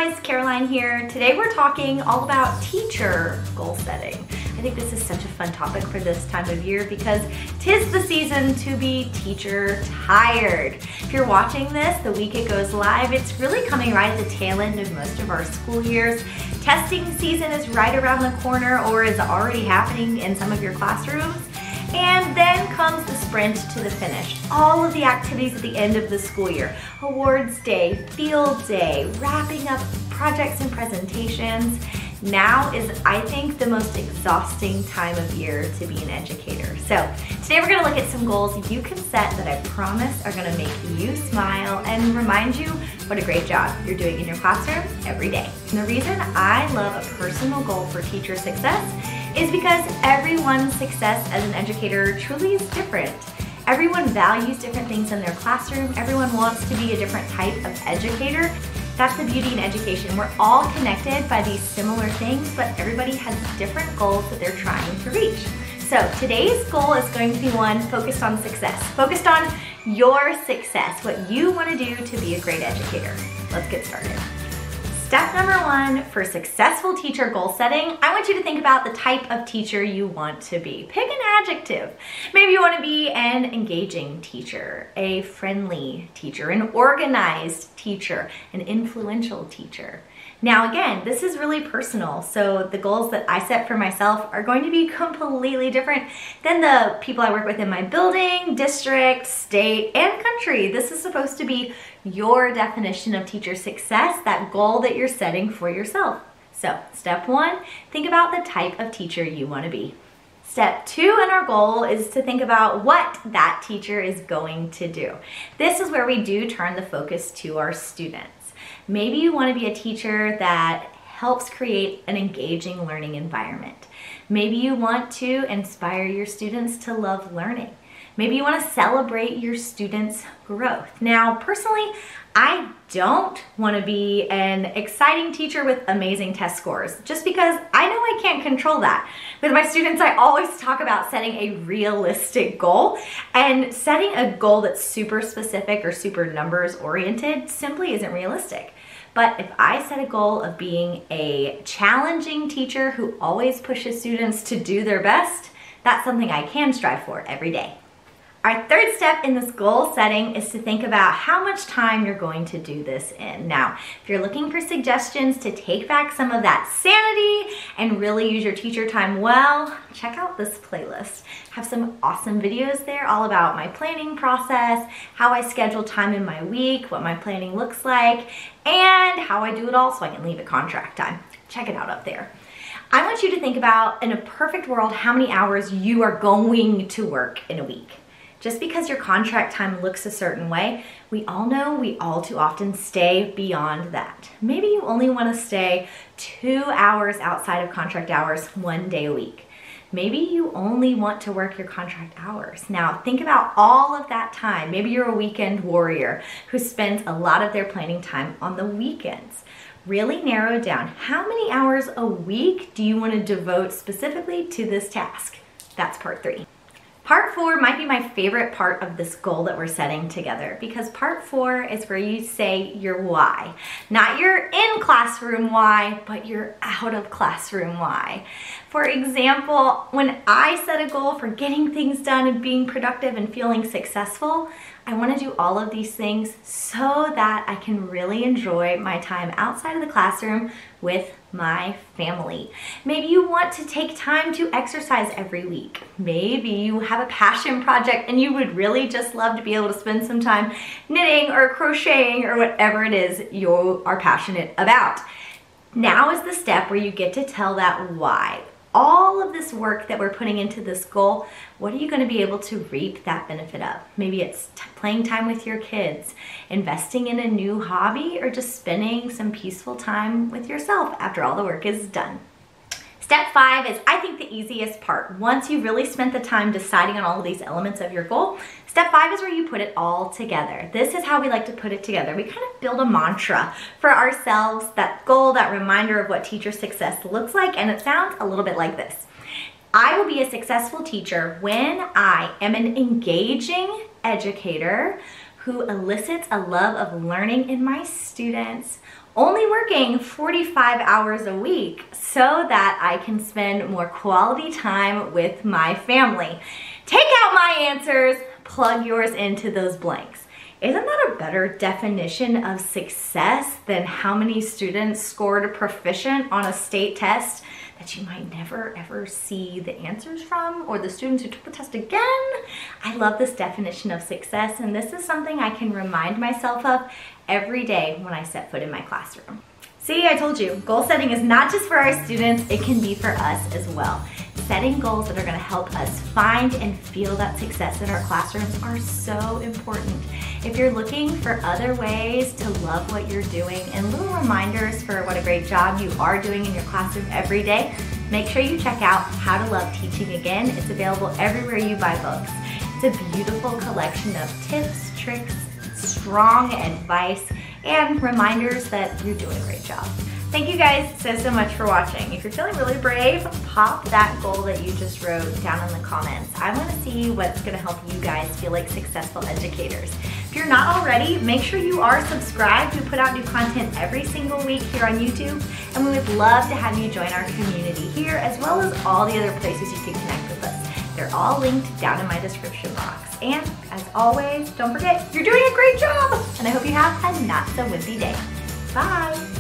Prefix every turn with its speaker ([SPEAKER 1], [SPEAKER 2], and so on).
[SPEAKER 1] guys, Caroline here. Today we're talking all about teacher goal setting. I think this is such a fun topic for this time of year because 'tis the season to be teacher tired. If you're watching this the week it goes live, it's really coming right at the tail end of most of our school years. Testing season is right around the corner or is already happening in some of your classrooms. And then comes the sprint to the finish. All of the activities at the end of the school year. Awards day, field day, wrapping up projects and presentations. Now is, I think, the most exhausting time of year to be an educator. So today we're gonna look at some goals you can set that I promise are gonna make you smile and remind you what a great job you're doing in your classroom every day. And the reason I love a personal goal for teacher success is because everyone's success as an educator truly is different. Everyone values different things in their classroom. Everyone wants to be a different type of educator. That's the beauty in education. We're all connected by these similar things, but everybody has different goals that they're trying to reach. So today's goal is going to be one focused on success, focused on your success, what you want to do to be a great educator. Let's get started. Step number one for successful teacher goal setting, I want you to think about the type of teacher you want to be. Pick an adjective. Maybe you want to be an engaging teacher, a friendly teacher, an organized teacher, an influential teacher. Now again, this is really personal, so the goals that I set for myself are going to be completely different than the people I work with in my building, district, state, and country. This is supposed to be your definition of teacher success, that goal that you're setting for yourself. So step one, think about the type of teacher you want to be. Step two in our goal is to think about what that teacher is going to do. This is where we do turn the focus to our students. Maybe you want to be a teacher that helps create an engaging learning environment. Maybe you want to inspire your students to love learning. Maybe you want to celebrate your students' growth. Now, personally, I don't want to be an exciting teacher with amazing test scores, just because I know I can't control that. With my students, I always talk about setting a realistic goal, and setting a goal that's super specific or super numbers oriented simply isn't realistic. But if I set a goal of being a challenging teacher who always pushes students to do their best, that's something I can strive for every day. Our third step in this goal setting is to think about how much time you're going to do this in. Now, if you're looking for suggestions to take back some of that sanity and really use your teacher time well, check out this playlist. I have some awesome videos there all about my planning process, how I schedule time in my week, what my planning looks like, and how I do it all so I can leave at contract time. Check it out up there. I want you to think about, in a perfect world, how many hours you are going to work in a week. Just because your contract time looks a certain way, we all know we all too often stay beyond that. Maybe you only want to stay 2 hours outside of contract hours 1 day a week. Maybe you only want to work your contract hours. Now think about all of that time. Maybe you're a weekend warrior who spends a lot of their planning time on the weekends. Really narrow down how many hours a week do you want to devote specifically to this task. That's part three. Part four might be my favorite part of this goal that we're setting together, because part four is where you say your why. Not your in-classroom why, but your out-of-classroom why. For example, when I set a goal for getting things done and being productive and feeling successful, I want to do all of these things so that I can really enjoy my time outside of the classroom with my family. Maybe you want to take time to exercise every week. Maybe you have a passion project and you would really just love to be able to spend some time knitting or crocheting or whatever it is you are passionate about. Now is the step where you get to tell that why. All of this work that we're putting into this goal, what are you going to be able to reap that benefit of? Maybe it's playing time with your kids, investing in a new hobby, or just spending some peaceful time with yourself after all the work is done. Step five is, I think, the easiest part. Once you've really spent the time deciding on all of these elements of your goal, step five is where you put it all together. This is how we like to put it together. We kind of build a mantra for ourselves, that goal, that reminder of what teacher success looks like, and it sounds a little bit like this. I will be a successful teacher when I am an engaging educator who elicits a love of learning in my students only working 45 hours a week so that I can spend more quality time with my family. Take out my answers, plug yours into those blanks. Isn't that a better definition of success than how many students scored proficient on a state test that you might never ever see the answers from, or the students who took the test again? I love this definition of success, and this is something I can remind myself of every day when I set foot in my classroom. See, I told you, goal setting is not just for our students, it can be for us as well. Setting goals that are going to help us find and feel that success in our classrooms are so important. If you're looking for other ways to love what you're doing and little reminders for what a great job you are doing in your classroom every day, make sure you check out How to Love Teaching Again. It's available everywhere you buy books. It's a beautiful collection of tips, tricks, strong advice, and reminders that you're doing a great job. Thank you guys so much for watching. If you're feeling really brave, pop that goal that you just wrote down in the comments. I want to see what's going to help you guys feel like successful educators. If you're not already, make sure you are subscribed. We put out new content every single week here on YouTube, and we would love to have you join our community here, as well as all the other places you can connect with us. They're all linked down in my description box. And as always, don't forget, you're doing a great job! And I hope you have a not so wimpy day. Bye!